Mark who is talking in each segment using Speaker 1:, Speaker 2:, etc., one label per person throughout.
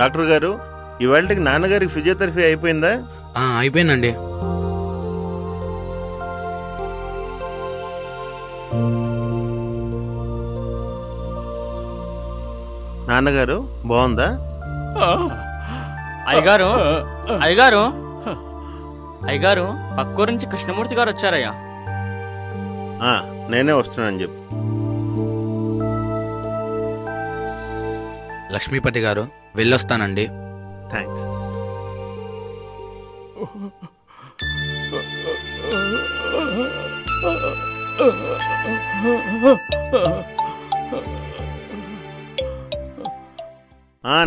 Speaker 1: Doctor గారు, ఇవాళకి నాన్నగారికి ఫిజియోథెరపీ అయిపోయిందా?
Speaker 2: అయిపోయిందండి.
Speaker 1: నాన్నగారు బాగుందా?
Speaker 3: అయ్యగారు అయ్యగారు అయ్యగారు పక్కూరు నుంచి కృష్ణమూర్తి గారు వచ్చారయ్యా.
Speaker 1: నేనే వస్తున్నానని చెప్పు.
Speaker 2: లక్ష్మీపతి గారు వెళ్ళొస్తానండి.
Speaker 1: థ్యాంక్స్.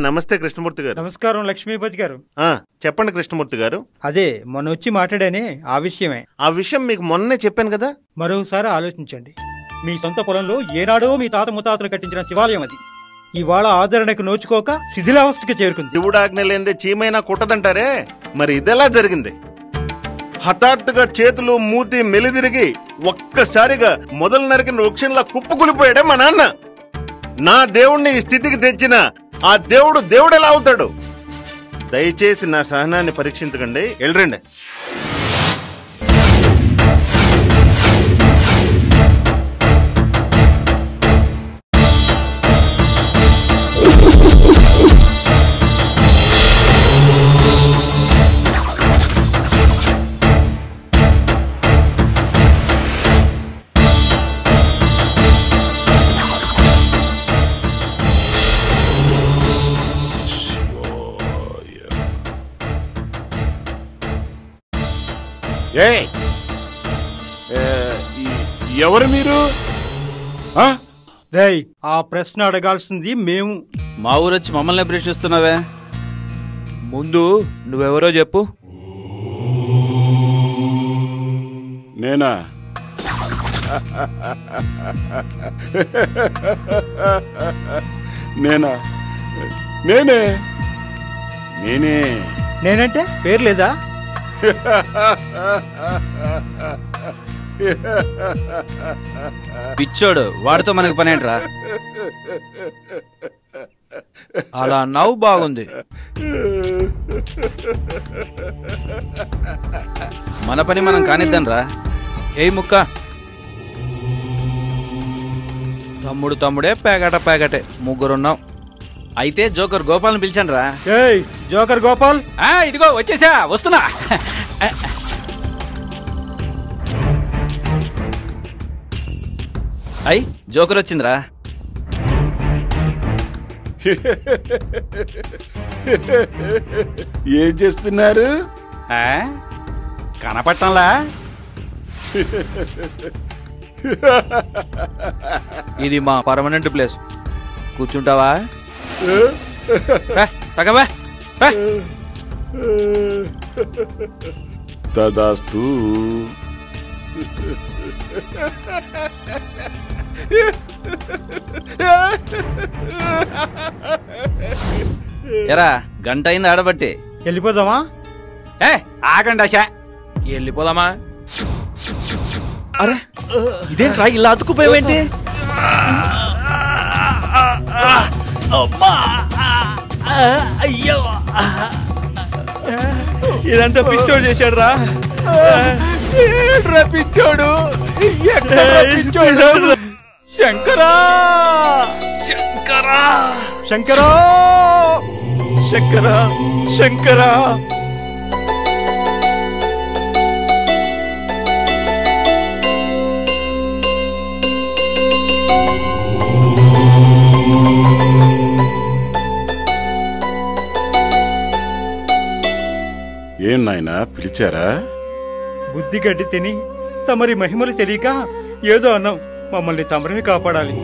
Speaker 1: నమస్తే కృష్ణమూర్తి గారు.
Speaker 4: నమస్కారం లక్ష్మీపతి గారు.
Speaker 1: చెప్పండి కృష్ణమూర్తి గారు.
Speaker 4: అదే మొన్న వచ్చి మాట్లాడానే ఆ విషయమే.
Speaker 1: ఆ విషయం మీకు మొన్నే చెప్పాను కదా.
Speaker 4: మరోసారి ఆలోచించండి. మీ సొంత పొలంలో ఏనాడో మీ తాత ముత్తాతలు కట్టించిన శివాలయం అది ఇవాళ ఆదరణకు నోచుకోక శిథిలావస్థకి చేరుకుంది.
Speaker 1: శివుడాజ్ఞ లేదే చీమైనా కుట్టదంటారే, మరి ఇదెలా జరిగింది? హఠాత్తుగా చేతులు మూతి మెలిదిరిగి ఒక్కసారిగా మొదలు నరికిన వృక్షంలా కుప్పకూలిపోయాడే మా నాన్న. నా దేవుణ్ణి ఈ స్థితికి తెచ్చిన ఆ దేవుడు ఎలా అవుతాడు? దయచేసి నా సహనాన్ని పరీక్షించకండి, వెళ్ళండి.
Speaker 5: ఎవరు మీరు?
Speaker 4: రేయ్, ఆ ప్రశ్న అడగాల్సింది మేము.
Speaker 6: మా ఊరొచ్చి మమ్మల్ని ప్రశ్నిస్తున్నావే?
Speaker 7: ముందు నువ్వెవరో చెప్పు.
Speaker 5: నేనా?
Speaker 4: నేనంటే పేరు లేదా?
Speaker 6: పిచ్చోడు, వాడితో మనకి పనేంట్రా?
Speaker 7: అలా నవ్వు బాగుంది.
Speaker 6: మన పని మనం కానిద్దాం రా.
Speaker 7: ఏ ముక్క తమ్ముడే పేగటే ముగ్గురున్నాం.
Speaker 6: అయితే జోకర్ గోపాల్ని పిలిచాను రా.
Speaker 4: జోకర్ గోపాల్,
Speaker 6: ఇదిగో వచ్చేసా, వస్తున్నా. జోకర్ వచ్చిందిరా.
Speaker 5: ఏం చేస్తున్నారు?
Speaker 6: కనపట్టంలా?
Speaker 7: ఇది మా పర్మనెంట్ ప్లేస్. కూర్చుంటావా?
Speaker 5: తదాస్తు.
Speaker 6: ఎరా, గంట అయింది ఆడబట్టి.
Speaker 4: వెళ్ళిపోదామా?
Speaker 6: ఆగండి ఆశా.
Speaker 7: వెళ్ళిపోదామా?
Speaker 6: అరే, ఇదేంట్రా ఇలా అతుకుపోయావేంటి?
Speaker 7: అయ్యో, ఇదంతా పిచ్చోడు చేశాడు రా. పిచ్చోడు పిచ్చోడు. శంకరా శంకరా
Speaker 4: శంకరా
Speaker 7: శంకరా శంకరా.
Speaker 5: ఏం నాయనా పిలిచారా?
Speaker 4: బుద్ధి గడ్డి తిని తమరి మహిమలు తెలియక ఏదో అన్నాం. మమ్మల్ని తమరిని కాపాడాలి.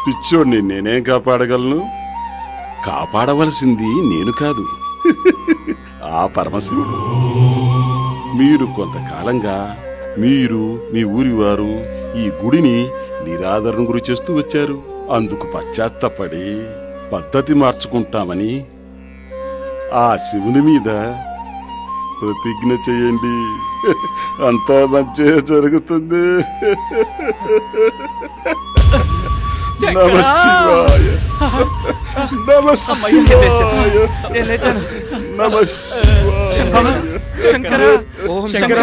Speaker 5: పిచ్చోడిని నేనేం కాపాడగలను? కాపాడవలసింది నేను కాదు, ఆ పరమశివుడు. మీరు కొంతకాలంగా మీరు మీ ఊరి వారు ఈ గుడిని నిరాదరణ గురి చేస్తూ వచ్చారు. అందుకు పశ్చాత్తపడి పద్ధతి మార్చుకుంటామని ఆ శివుని మీద ప్రతిజ్ఞ చేయండి, అంతా మంచి జరుగుతుంది. నమ శివాయ, నమ శివాయ, నమ శివాయ.
Speaker 7: శంకర ఓం
Speaker 4: శంకర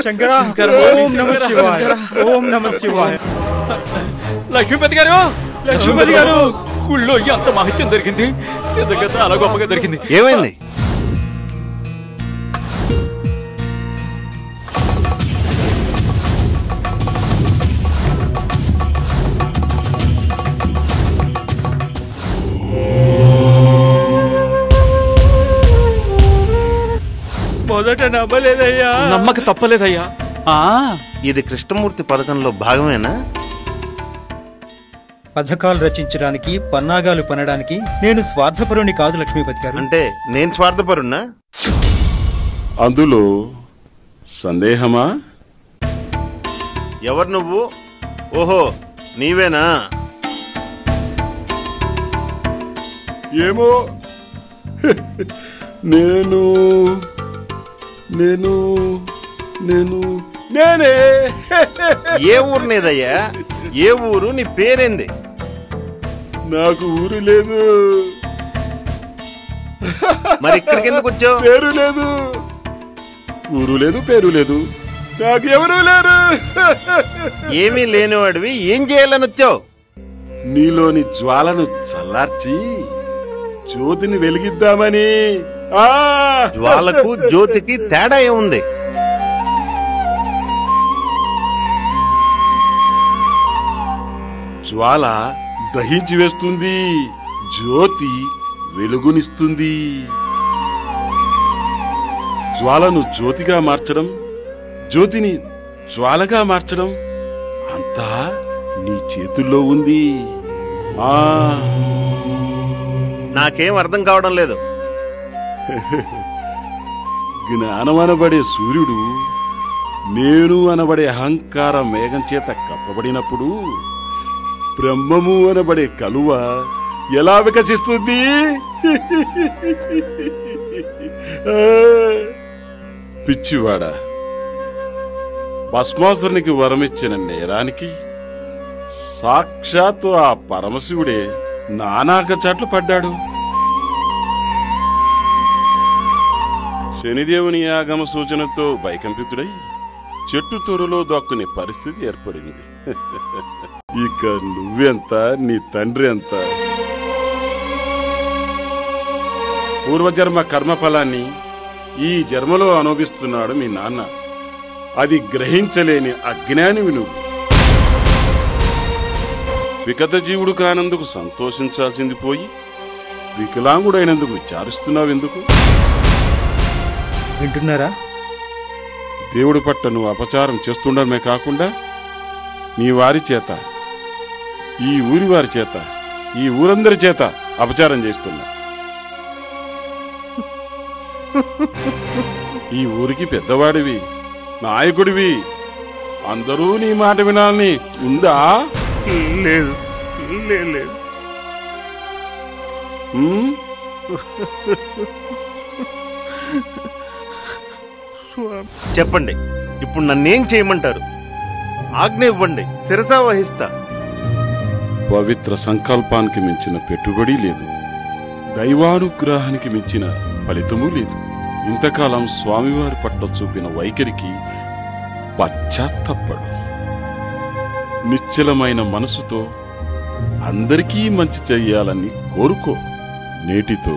Speaker 4: శంకర ఓం నమ శివాయ, ఓం నమ శివాయ.
Speaker 7: లక్ష్మీపతి గారు, లక్ష్మీపతి గారు, ఊళ్ళో ఎంత మహత్యం దొరికింది, నిజంగా చాలా గొప్పగా దొరికింది.
Speaker 1: ఏమైంది?
Speaker 7: మొదట నమ్మలేదయ్యా, నమ్మక తప్పలేదయ్యా.
Speaker 1: ఇది కృష్ణమూర్తి పథకంలో భాగమేనా?
Speaker 4: పథకాలు రచించడానికి, పన్నాగాలు పనడానికి నేను స్వార్థపరుని కాదు లక్ష్మీపతి గారు.
Speaker 1: అంటే నేను స్వార్థపరున్నా?
Speaker 5: అందులో సందేహమా?
Speaker 1: ఎవరు నువ్వు? ఓహో, నీవేనా?
Speaker 5: ఏమో, నేను నేను నేను నేనే.
Speaker 1: ఏ ఊరు నీదయ్యా? ఏ ఊరు? నీ పేరేంది?
Speaker 5: నాకు ఊరు లేదు,
Speaker 1: మరి ఇక్కడికి ఎందుకు వచ్చావు?
Speaker 5: పేరు లేదు. ఊరు లేదు, పేరు లేదు, నాకు ఎవరు లేరు.
Speaker 1: ఏమీ లేనివాడివి ఏం చేయాలని వచ్చావు?
Speaker 5: నీలోని జ్వాలను చల్లార్చి జ్యోతిని వెలిగిద్దామని.
Speaker 1: జ్వాలకు జ్యోతికి తేడా ఏముంది?
Speaker 5: జ్వాల దహించి వేస్తుంది, జ్యోతి వెలుగునిస్తుంది. జ్వాలను జ్యోతిగా మార్చడం, జ్యోతిని జ్వాలగా మార్చడం అంతా నీ చేతుల్లో ఉంది.
Speaker 1: నాకేం అర్థం కావడం లేదు.
Speaker 5: జ్ఞానం అనబడే సూర్యుడు నేను అనబడే అహంకార మేఘం చేత కప్పబడినప్పుడు బ్రహ్మము అనబడే కలువ ఎలా వికసిస్తుంది? పిచ్చివాడ, భస్మాసురునికి వరమిచ్చిన నేరానికి సాక్షాత్తు ఆ పరమశివుడే నానాక చాట్లు పడ్డాడు. శనిదేవుని ఆగమ సూచనతో భయకంపితుడై చెట్టు తొరలో దొక్కునే పరిస్థితి ఏర్పడింది. ఇక నువ్వెంత, నీ తండ్రి ఎంత? పూర్వజన్మ కర్మఫలాన్ని ఈ జన్మలో అనుభవిస్తున్నాడు మీ నాన్న. అది గ్రహించలేని అజ్ఞానివి నువ్వు. వికత జీవుడు కానందుకు సంతోషించాల్సింది పోయి వికలాంగుడైనందుకు విచారిస్తున్నావెందుకు?
Speaker 4: వింటున్నారా?
Speaker 5: దేవుడి పట్ల నువ్వు అపచారం చేస్తుండడమే కాకుండా నీ వారి చేత, ఈ ఊరి వారి చేత, ఈ ఊరందరి చేత అపచారం చేస్తున్నా. ఈ ఊరికి పెద్దవాడివి, నాయకుడివి, అందరూ నీ మాట వినాలని ఉందా?
Speaker 1: లేదు, లేదు. చెప్పండి, ఇప్పుడు నన్నేం చేయమంటారు? ఆజ్ఞ ఇవ్వండి, శిరసా వహిస్తా.
Speaker 5: పవిత్ర సంకల్పానికి మించిన పెట్టుబడి లేదు, దైవానుగ్రహానికి మించిన ఫలితమూ లేదు. ఇంతకాలం స్వామివారి పట్ల చూపిన వైఖరికి పశ్చాత్తపడు. నిశ్చలమైన మనసుతో అందరికీ మంచి చెయ్యాలని కోరుకో. నేటితో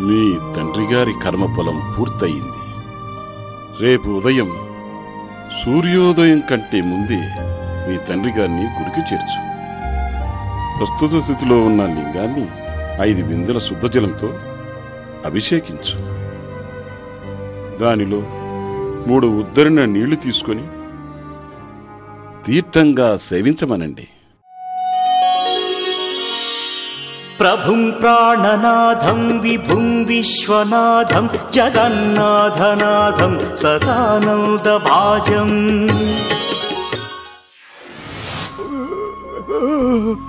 Speaker 5: మీ తండ్రి గారి కర్మఫలం పూర్తయింది. రేపు ఉదయం సూర్యోదయం కంటే ముందే మీ తండ్రి గారిని గుడికి చేర్చు. ప్రస్తుత స్థితిలో ఉన్న లింగాన్ని 5 బిందెల శుద్ధజలంతో అభిషేకించు. దానిలో 3 ఉద్ధరణ నీళ్లు తీసుకొని తీర్థంగా సేవించమనండి.
Speaker 8: ప్రభుం ప్రాణనాథం విభుం విశ్వనాథం జగన్నాథనాథం సదానందభాజం.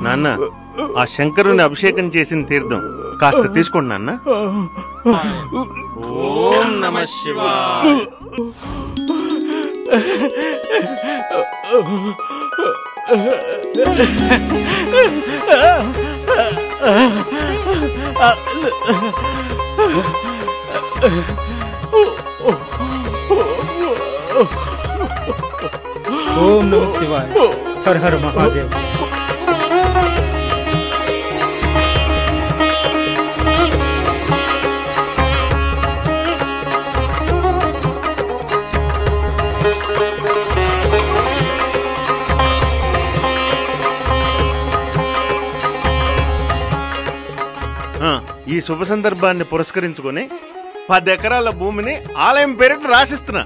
Speaker 1: నాన్న, ఆ శంకరుని అభిషేకం చేసిన తీర్థం కాస్త తీసుకోండి నాన్న. ఓం నమః శివాయ.
Speaker 4: ఓం నమః శివాయ. హర హర మహాదేవ్.
Speaker 1: ఈ శుభ సందర్భాన్ని పురస్కరించుకుని 10 ఎకరాల భూమిని ఆలయం పేరిట రాసిస్తున్నా.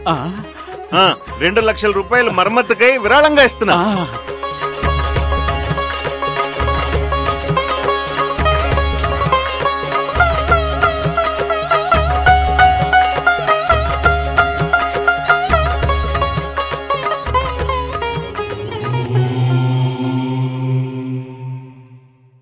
Speaker 1: 2 లక్షల రూపాయలు మరమ్మతుకై విరాళంగా ఇస్తున్నా.